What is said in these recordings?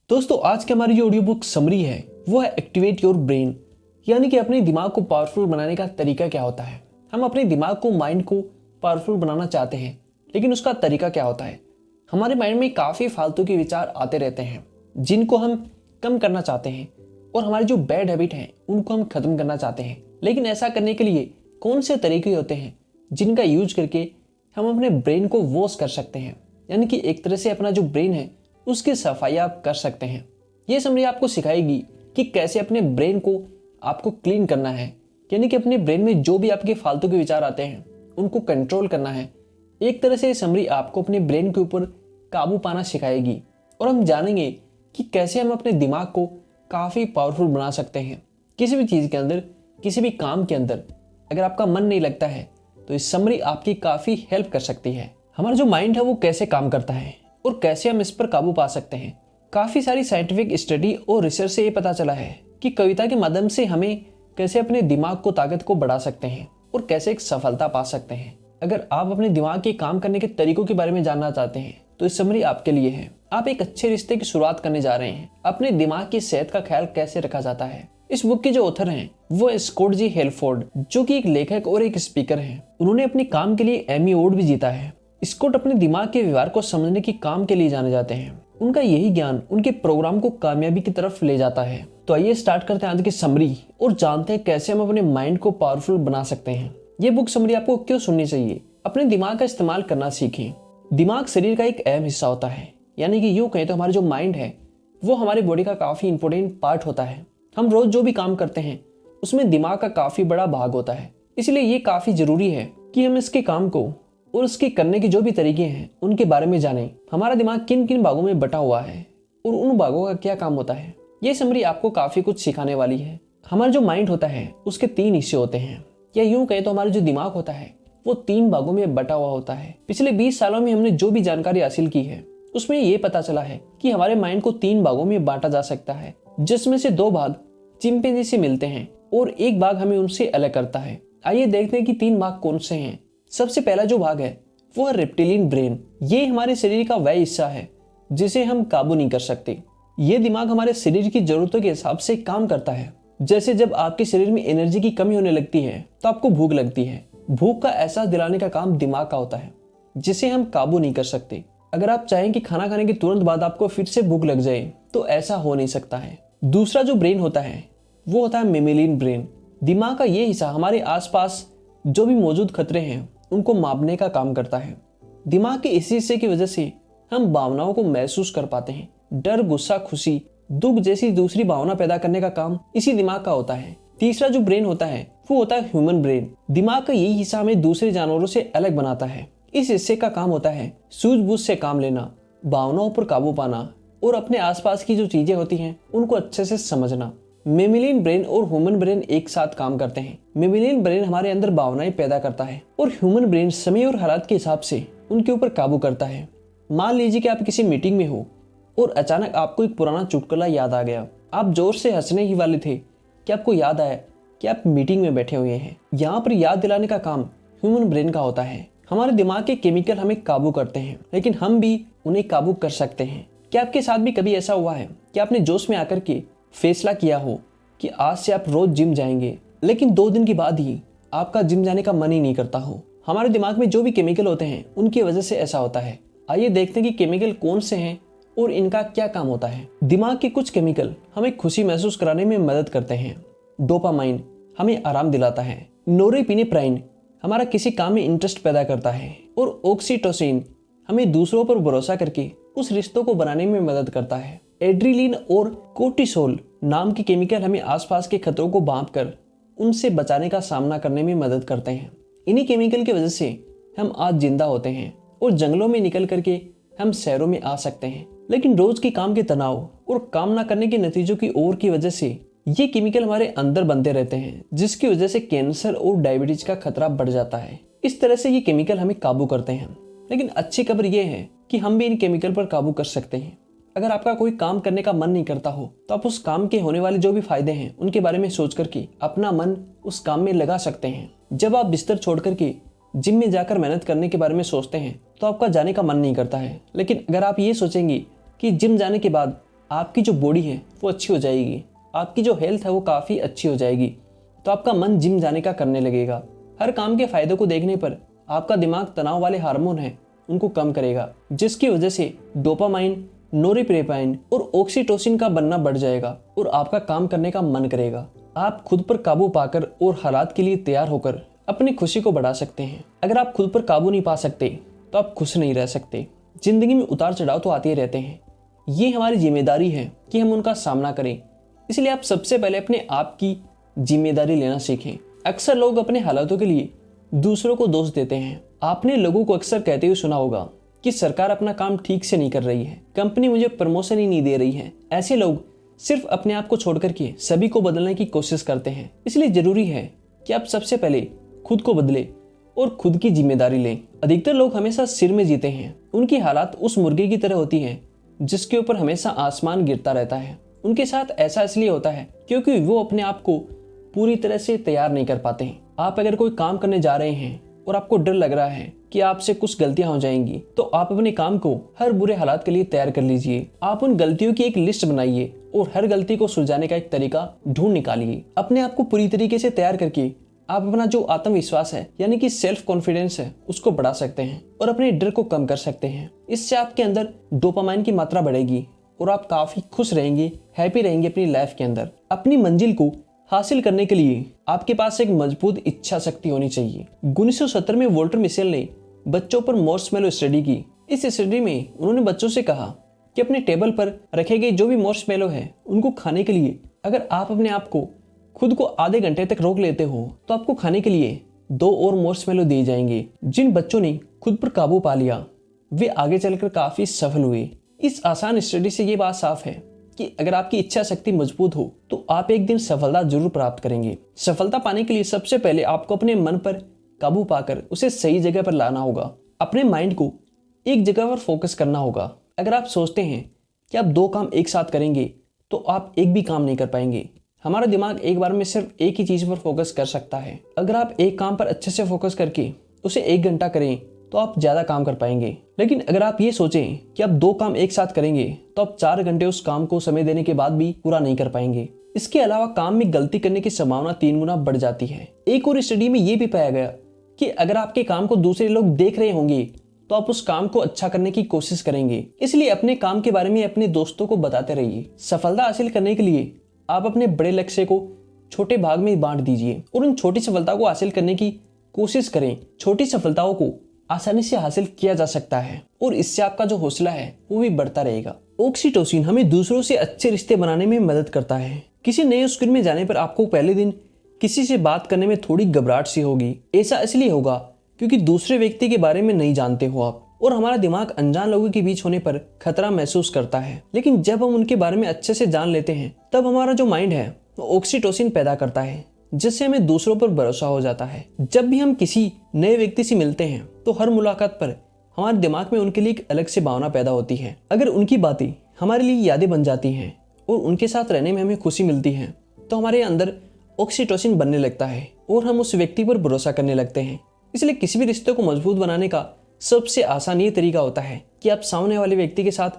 दोस्तों आज की हमारी जो ऑडियो बुक समरी है वो है एक्टिवेट योर ब्रेन, यानी कि अपने दिमाग को पावरफुल बनाने का तरीका क्या होता है। हम अपने दिमाग को, माइंड को पावरफुल बनाना चाहते हैं, लेकिन उसका तरीका क्या होता है। हमारे माइंड में काफ़ी फालतू के विचार आते रहते हैं जिनको हम कम करना चाहते हैं, और हमारी जो बैड हैबिट हैं उनको हम खत्म करना चाहते हैं। लेकिन ऐसा करने के लिए कौन से तरीके होते हैं जिनका यूज करके हम अपने ब्रेन को वॉश कर सकते हैं, यानी कि एक तरह से अपना जो ब्रेन है उसकी सफाई आप कर सकते हैं। ये समरी आपको सिखाएगी कि कैसे अपने ब्रेन को आपको क्लीन करना है, यानी कि अपने ब्रेन में जो भी आपके फालतू के विचार आते हैं उनको कंट्रोल करना है। एक तरह से ये समरी आपको अपने ब्रेन के ऊपर काबू पाना सिखाएगी, और हम जानेंगे कि कैसे हम अपने दिमाग को काफ़ी पावरफुल बना सकते हैं। किसी भी चीज़ के अंदर, किसी भी काम के अंदर अगर आपका मन नहीं लगता है तो इस समरी आपकी काफ़ी हेल्प कर सकती है। हमारा जो माइंड है वो कैसे काम करता है और कैसे हम इस पर काबू पा सकते हैं। काफ़ी सारी साइंटिफिक स्टडी और रिसर्च से ये पता चला है कि कविता के माध्यम से हमें कैसे अपने दिमाग को, ताकत को बढ़ा सकते हैं और कैसे एक सफलता पा सकते हैं। अगर आप अपने दिमाग के काम करने के तरीकों के बारे में जानना चाहते हैं तो इस समरी आपके लिए है। आप एक अच्छे रिश्ते की शुरुआत करने जा रहे हैं। अपने दिमाग की सेहत का ख्याल कैसे रखा जाता है। इस बुक के जो ऑथर हैं वो है स्कॉट जी हेल्फोर्ड, जो कि एक लेखक और एक स्पीकर हैं। उन्होंने अपने काम के लिए एमी अवार्ड भी जीता है। स्कॉट अपने दिमाग के व्यवहार को समझने के काम के लिए जाने जाते हैं। उनका यही ज्ञान उनके प्रोग्राम को कामयाबी की तरफ ले जाता है। तो आइए स्टार्ट करते हैं आज की समरी और जानते हैं कैसे हम अपने माइंड को पावरफुल बना सकते हैं। ये बुक समरी आपको क्यों सुननी चाहिए। अपने दिमाग का इस्तेमाल करना सीखें। दिमाग शरीर का एक अहम हिस्सा होता है, यानी कि यूँ कहें तो हमारा जो माइंड है वो हमारे बॉडी का काफ़ी इंपॉर्टेंट पार्ट होता है। हम रोज जो भी काम करते हैं उसमें दिमाग का काफ़ी बड़ा भाग होता है। इसलिए ये काफ़ी ज़रूरी है कि हम इसके काम को और उसके करने के जो भी तरीके हैं उनके बारे में जानें। हमारा दिमाग किन किन भागों में बटा हुआ है और उन भागों का क्या काम होता है। ये समरी आपको काफ़ी कुछ सिखाने वाली है। हमारा जो माइंड होता है उसके 3 हिस्से होते हैं, या यूँ कहें तो हमारा जो दिमाग होता है वो 3 भागों में बटा हुआ होता है। पिछले 20 सालों में हमने जो भी जानकारी हासिल की है उसमें ये पता चला है कि हमारे माइंड को 3 भागों में बांटा जा सकता है, जिसमें से 2 भाग चिंपैंजी से मिलते हैं और एक भाग हमें उनसे अलग करता है। आइए देखते हैं कि 3 भाग कौन से हैं। सबसे पहला जो भाग है वो है रेप्टिलियन ब्रेन। ये हमारे शरीर का वह हिस्सा है जिसे हम काबू नहीं कर सकते। ये दिमाग हमारे शरीर की जरूरतों के हिसाब से काम करता है। जैसे जब आपके शरीर में एनर्जी की कमी होने लगती है तो आपको भूख लगती है। भूख का एहसास दिलाने का काम दिमाग का होता है, जिसे हम काबू नहीं कर सकते। अगर आप चाहें कि खाना खाने के तुरंत बाद आपको फिर से भूख लग जाए तो ऐसा हो नहीं सकता है। दूसरा जो ब्रेन होता है वो होता है मेमिलियन ब्रेन। दिमाग का ये हिस्सा हमारे आसपास जो भी मौजूद खतरे हैं उनको मापने का काम करता है। दिमाग के इसी हिस्से की वजह से हम भावनाओं को महसूस कर पाते हैं। डर, गुस्सा, खुशी, दुख जैसी दूसरी भावना पैदा करने का काम इसी दिमाग का होता है। तीसरा जो ब्रेन होता है वो होता है ह्यूमन ब्रेन। दिमाग का यही हिस्सा हमें दूसरे जानवरों से अलग बनाता है। इस हिस्से का काम होता है सूझबूझ से काम लेना, भावनाओं पर काबू पाना और अपने आसपास की जो चीजें होती हैं उनको अच्छे से समझना। मेमिलियन ब्रेन और ह्यूमन ब्रेन एक साथ काम करते हैं। मेमिलियन ब्रेन हमारे अंदर भावनाएं पैदा करता है और ह्यूमन ब्रेन समय और हालात के हिसाब से उनके ऊपर काबू करता है। मान लीजिए कि आप किसी मीटिंग में हो और अचानक आपको एक पुराना चुटकुला याद आ गया। आप जोर से हंसने ही वाले थे कि आपको याद आया कि आप मीटिंग में बैठे हुए हैं। यहाँ पर याद दिलाने का काम ह्यूमन ब्रेन का होता है। हमारे दिमाग के केमिकल हमें काबू करते हैं, लेकिन हम भी उन्हें काबू कर सकते हैं। क्या आपके साथ भी कभी ऐसा हुआ है कि आपने जोश में आकर के फैसला किया हो कि आज से आप रोज जिम जाएंगे, लेकिन 2 दिन के बाद ही आपका जिम जाने का मन ही नहीं करता हो। हमारे दिमाग में जो भी केमिकल होते हैं उनकी वजह से ऐसा होता है। आइए देखते हैं कि केमिकल कौन से हैं और इनका क्या काम होता है। दिमाग के कुछ केमिकल हमें खुशी महसूस कराने में मदद करते हैं। डोपामाइन हमें आराम दिलाता है। नोरेपिनेफ्राइन हमारा किसी काम में इंटरेस्ट पैदा करता है और ऑक्सीटोसिन हमें दूसरों पर भरोसा करके उस रिश्तों को बनाने में मदद करता है। एड्रेनलिन और कोर्टिसोल नाम के केमिकल हमें आसपास के खतरों को भांपकर उनसे बचाने का सामना करने में मदद करते हैं। इन्हीं केमिकल की वजह से हम आज जिंदा होते हैं और जंगलों में निकल करके हम शहरों में आ सकते हैं। लेकिन रोज के काम के तनाव और काम ना करने के नतीजों की ओर की वजह से ये केमिकल हमारे अंदर बनते रहते हैं, जिसकी वजह से कैंसर और डायबिटीज का खतरा बढ़ जाता है। इस तरह से ये केमिकल हमें काबू करते हैं। लेकिन अच्छी खबर ये है कि हम भी इन केमिकल पर काबू कर सकते हैं। अगर आपका कोई काम करने का मन नहीं करता हो तो आप उस काम के होने वाले जो भी फायदे हैं उनके बारे में सोच करके अपना मन उस काम में लगा सकते हैं। जब आप बिस्तर छोड़ करके जिम में जाकर मेहनत करने के बारे में सोचते हैं तो आपका जाने का मन नहीं करता है। लेकिन अगर आप ये सोचेंगे कि जिम जाने के बाद आपकी जो बॉडी है वो अच्छी हो जाएगी, आपकी जो हेल्थ है वो काफ़ी अच्छी हो जाएगी। तो आपका मन जिम जाने का करने लगेगा। हर काम के फायदों को देखने पर आपका दिमाग तनाव वाले हार्मोन हैं उनको कम करेगा, जिसकी वजह से डोपामाइन, नोरिपेरापाइन और ऑक्सीटोसिन का बनना बढ़ जाएगा और आपका काम करने का मन करेगा। आप खुद पर काबू पाकर और हालात के लिए तैयार होकर अपनी खुशी को बढ़ा सकते हैं। अगर आप खुद पर काबू नहीं पा सकते तो आप खुश नहीं रह सकते। जिंदगी में उतार चढ़ाव तो आते ही रहते हैं, ये हमारी जिम्मेदारी है कि हम उनका सामना करें। इसलिए आप सबसे पहले अपने आप की जिम्मेदारी लेना सीखें। अक्सर लोग अपने हालातों के लिए दूसरों को दोष देते हैं। आपने लोगों को अक्सर कहते हुए सुना होगा कि सरकार अपना काम ठीक से नहीं कर रही है, कंपनी मुझे प्रमोशन ही नहीं दे रही है। ऐसे लोग सिर्फ अपने आप को छोड़ करके सभी को बदलने की कोशिश करते हैं। इसलिए जरूरी है कि आप सबसे पहले खुद को बदले और खुद की जिम्मेदारी लें। अधिकतर लोग हमेशा सिर में जीते हैं। उनकी हालात उस मुर्गे की तरह होती है जिसके ऊपर हमेशा आसमान गिरता रहता है। उनके साथ ऐसा इसलिए होता है क्योंकि वो अपने आप को पूरी तरह से तैयार नहीं कर पाते हैं। आप अगर कोई काम करने जा रहे हैं और आपको डर लग रहा है कि आपसे कुछ गलतियां हो जाएंगी, तो आप अपने काम को हर बुरे हालात के लिए तैयार कर लीजिए। आप उन गलतियों की एक लिस्ट बनाइए और हर गलती को सुलझाने का एक तरीका ढूंढ निकालिए। अपने आप को पूरी तरीके से तैयार करके आप अपना जो आत्मविश्वास है यानी कि सेल्फ कॉन्फिडेंस है उसको बढ़ा सकते हैं और अपने डर को कम कर सकते हैं। इससे आपके अंदर डोपामाइन की मात्रा बढ़ेगी और आप काफी खुश रहेंगे, हैप्पी रहेंगे अपनी लाइफ के अंदर। अपनी मंजिल को हासिल करने के लिए आपके पास एक मजबूत इच्छा शक्ति होनी चाहिए। 1970 में वॉल्टर मिशेल ने बच्चों पर मार्शमैलो स्टडी की। इस स्टडी में उन्होंने बच्चों से कहा कि अपने टेबल पर रखे गए जो भी मार्शमैलो है उनको खाने के लिए अगर आप अपने आप को खुद को आधे घंटे तक रोक लेते हो तो आपको खाने के लिए 2 और मार्शमैलो दिए जाएंगे। जिन बच्चों ने खुद पर काबू पा लिया वे आगे चलकर काफी सफल हुए। इस आसान स्टडी से ये बात साफ है कि अगर आपकी इच्छा शक्ति मजबूत हो तो आप एक दिन सफलता जरूर प्राप्त करेंगे। सफलता पाने के लिए सबसे पहले आपको अपने मन पर काबू पाकर उसे सही जगह पर लाना होगा। अपने माइंड को एक जगह पर फोकस करना होगा। अगर आप सोचते हैं कि आप 2 काम एक साथ करेंगे तो आप एक भी काम नहीं कर पाएंगे। हमारा दिमाग एक बार में सिर्फ एक ही चीज पर फोकस कर सकता है। अगर आप एक काम पर अच्छे से फोकस करके उसे 1 घंटा करें तो आप ज्यादा काम कर पाएंगे। लेकिन अगर आप ये सोचें कि आप 2 काम एक साथ करेंगे तो आप 4 घंटे उस काम को समय देने के बाद भी पूरा नहीं कर पाएंगे। इसके अलावा काम में गलती करने की संभावना 3 गुना बढ़ जाती है। एक और स्टडी में ये भी पाया गया कि अगर आपके काम को दूसरे लोग देख रहे होंगे तो आप उस काम को अच्छा करने की कोशिश करेंगे। इसलिए अपने काम के बारे में अपने दोस्तों को बताते रहिए। सफलता हासिल करने के लिए आप अपने बड़े लक्ष्य को छोटे भाग में बांट दीजिए और उन छोटी सफलता को हासिल करने की कोशिश करें। छोटी सफलताओं को आसानी से हासिल किया जा सकता है और इससे आपका जो हौसला है वो भी बढ़ता रहेगा। ऑक्सीटोसिन हमें दूसरों से अच्छे रिश्ते बनाने में मदद करता है। किसी नए स्कूल में जाने पर आपको पहले दिन किसी से बात करने में थोड़ी घबराहट सी होगी। ऐसा इसलिए होगा क्योंकि दूसरे व्यक्ति के बारे में नहीं जानते हो आप, और हमारा दिमाग अनजान लोगों के बीच होने पर खतरा महसूस करता है। लेकिन जब हम उनके बारे में अच्छे से जान लेते हैं तब हमारा जो माइंड है वो ऑक्सीटोसिन पैदा करता है, जिससे हमें दूसरों पर भरोसा हो जाता है। जब भी हम किसी नए व्यक्ति से मिलते हैं तो हर मुलाकात पर हमारे दिमाग में उनके लिए एक अलग से भावना पैदा होती है। अगर उनकी बातें हमारे लिए यादें बन जाती हैं और उनके साथ रहने में हमें खुशी मिलती है तो हमारे अंदर ऑक्सीटोसिन बनने लगता है और हम उस व्यक्ति पर भरोसा करने लगते हैं। इसलिए किसी भी रिश्ते को मजबूत बनाने का सबसे आसान ये तरीका होता है कि आप सामने वाले व्यक्ति के साथ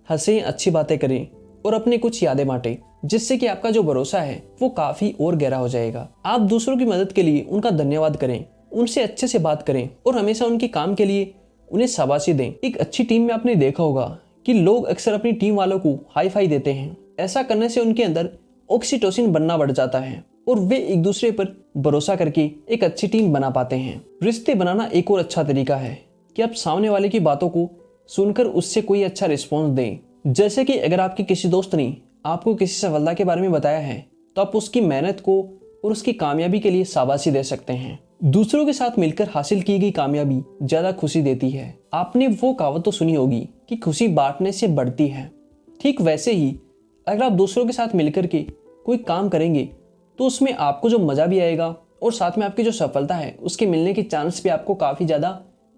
हंसें, अच्छी बातें करें और अपने कुछ यादें बांटें, जिससे कि आपका जो भरोसा है वो काफी और गहरा हो जाएगा। आप दूसरों की मदद के लिए उनका धन्यवाद करें, उनसे अच्छे से बात करें और हमेशा उनके काम के लिए उन्हें शाबाशी दें। एक अच्छी टीम में आपने देखा होगा कि लोग अक्सर अपनी टीम वालों को हाई फाई देते हैं। ऐसा करने से उनके अंदर ऑक्सीटोसिन बनना बढ़ जाता है और वे एक दूसरे पर भरोसा करके एक अच्छी टीम बना पाते हैं। रिश्ते बनाना एक और अच्छा तरीका है कि आप सामने वाले की बातों को सुनकर उससे कोई अच्छा रिस्पॉन्स दें। जैसे कि अगर आपके किसी दोस्त ने आपको किसी सफलता के बारे में बताया है तो आप उसकी मेहनत को और उसकी कामयाबी के लिए शाबाशी दे सकते हैं। दूसरों के साथ मिलकर हासिल की गई कामयाबी ज्यादा खुशी देती है। आपने वो कहावत तो सुनी होगी कि खुशी बांटने से बढ़ती है। ठीक वैसे ही अगर आप दूसरों के साथ मिलकर के कोई काम करेंगे तो उसमें आपको जो मजा भी आएगा और साथ में आपकी जो सफलता है उसके मिलने के चांस भी आपको काफी ज्यादा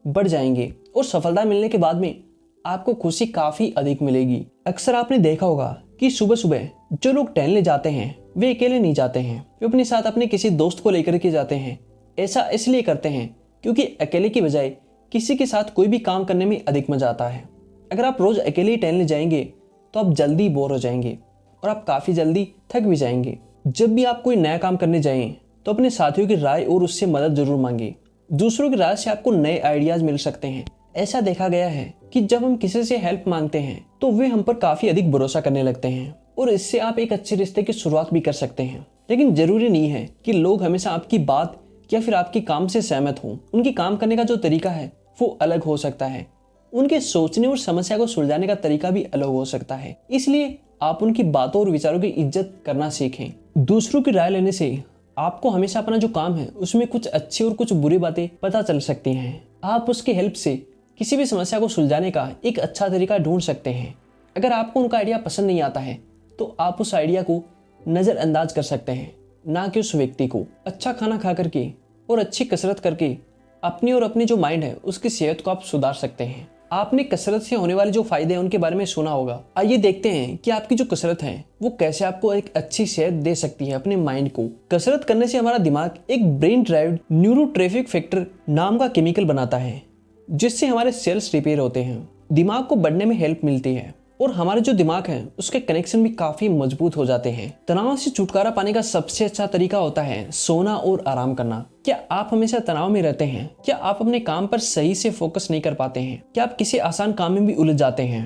बढ़ जाएंगे और सफलता मिलने के बाद में आपको खुशी काफी अधिक मिलेगी। अक्सर आपने देखा होगा कि सुबह सुबह जो लोग टहलने जाते हैं वे अकेले नहीं जाते हैं, वे अपने साथ अपने किसी दोस्त को लेकर के जाते हैं। ऐसा इसलिए करते हैं क्योंकि अकेले की बजाय किसी के साथ कोई भी काम करने में अधिक मजा आता है। अगर आप रोज अकेले ही टहलने जाएंगे तो आप जल्दी बोर हो जाएंगे और आप काफ़ी जल्दी थक भी जाएंगे। जब भी आप कोई नया काम करने जाएं तो अपने साथियों की राय और उससे मदद जरूर मांगे। दूसरों की राय से आपको नए आइडियाज मिल सकते हैं। ऐसा देखा गया है कि जब हम किसी से हेल्प मांगते हैं तो वे हम पर काफ़ी अधिक भरोसा करने लगते हैं और इससे आप एक अच्छे रिश्ते की शुरुआत भी कर सकते हैं। लेकिन जरूरी नहीं है कि लोग हमेशा आपकी बात या फिर आपके काम से सहमत हों। उनकी काम करने का जो तरीका है वो अलग हो सकता है। उनके सोचने और समस्या को सुलझाने का तरीका भी अलग हो सकता है। इसलिए आप उनकी बातों और विचारों की इज्जत करना सीखें। दूसरों की राय लेने से आपको हमेशा अपना जो काम है उसमें कुछ अच्छी और कुछ बुरी बातें पता चल सकती हैं। आप उसकी हेल्प से किसी भी समस्या को सुलझाने का एक अच्छा तरीका ढूंढ सकते हैं। अगर आपको उनका आइडिया पसंद नहीं आता है तो आप उस आइडिया को नज़रअंदाज कर सकते हैं, ना कि उस व्यक्ति को। अच्छा खाना खा करके और अच्छी कसरत करके अपनी और अपनी जो माइंड है उसकी सेहत को आप सुधार सकते हैं। आपने कसरत से होने वाले जो फायदे हैं उनके बारे में सुना होगा। आइए देखते हैं कि आपकी जो कसरत है वो कैसे आपको एक अच्छी सेहत दे सकती है अपने माइंड को। कसरत करने से हमारा दिमाग एक ब्रेन ड्राइव्ड न्यूरोट्रैफिक फैक्टर नाम का केमिकल बनाता है, जिससे हमारे सेल्स रिपेयर होते हैं, दिमाग को बढ़ने में हेल्प मिलती है और हमारे जो दिमाग है उसके कनेक्शन भी काफी मजबूत हो जाते हैं। तनाव से छुटकारा पाने का सबसे अच्छा तरीका होता है सोना और आराम करना। क्या आप हमेशा तनाव में रहते हैं? क्या आप अपने काम पर सही से फोकस नहीं कर पाते हैं? क्या आप किसी आसान काम में भी उलझ जाते हैं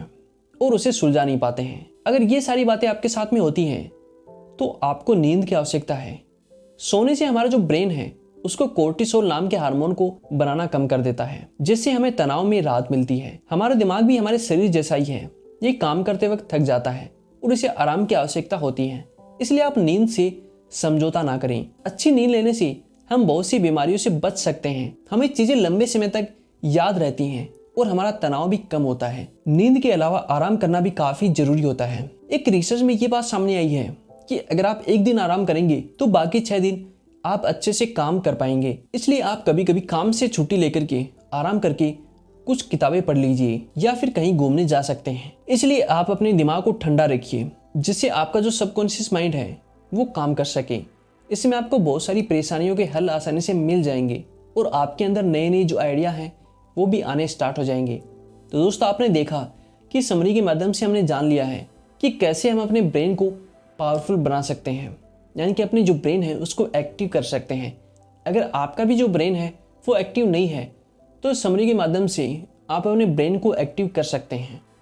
और उसे सुलझा नहीं पाते हैं? अगर ये सारी बातें आपके साथ में होती हैं तो आपको नींद की आवश्यकता है। सोने से हमारा जो ब्रेन है उसको कोर्टिसोल नाम के हार्मोन को बनाना कम कर देता है, जिससे हमें तनाव में राहत मिलती है। हमारा दिमाग भी हमारे शरीर जैसा ही है, ये काम करते वक्त थक जाता है और इसे आराम की आवश्यकता होती है। इसलिए आप नींद से समझौता ना करें। अच्छी नींद लेने से हम बहुत सी बीमारियों से बच सकते हैं, हमें चीजें लंबे समय तक याद रहती हैं और हमारा तनाव भी कम होता है। नींद के अलावा आराम करना भी काफी जरूरी होता है। एक रिसर्च में ये बात सामने आई है कि अगर आप एक दिन आराम करेंगे तो बाकी 6 दिन आप अच्छे से काम कर पाएंगे। इसलिए आप कभी कभी काम से छुट्टी लेकर के आराम करके कुछ किताबें पढ़ लीजिए या फिर कहीं घूमने जा सकते हैं। इसलिए आप अपने दिमाग को ठंडा रखिए, जिससे आपका जो सबकॉन्शियस माइंड है वो काम कर सके। इसमें आपको बहुत सारी परेशानियों के हल आसानी से मिल जाएंगे और आपके अंदर नए नए जो आइडिया हैं वो भी आने स्टार्ट हो जाएंगे। तो दोस्तों, आपने देखा कि समरी के माध्यम से हमने जान लिया है कि कैसे हम अपने ब्रेन को पावरफुल बना सकते हैं, यानी कि अपनी जो ब्रेन है उसको एक्टिव कर सकते हैं। अगर आपका भी जो ब्रेन है वो एक्टिव नहीं है तो समरी के माध्यम से आप अपने ब्रेन को एक्टिव कर सकते हैं।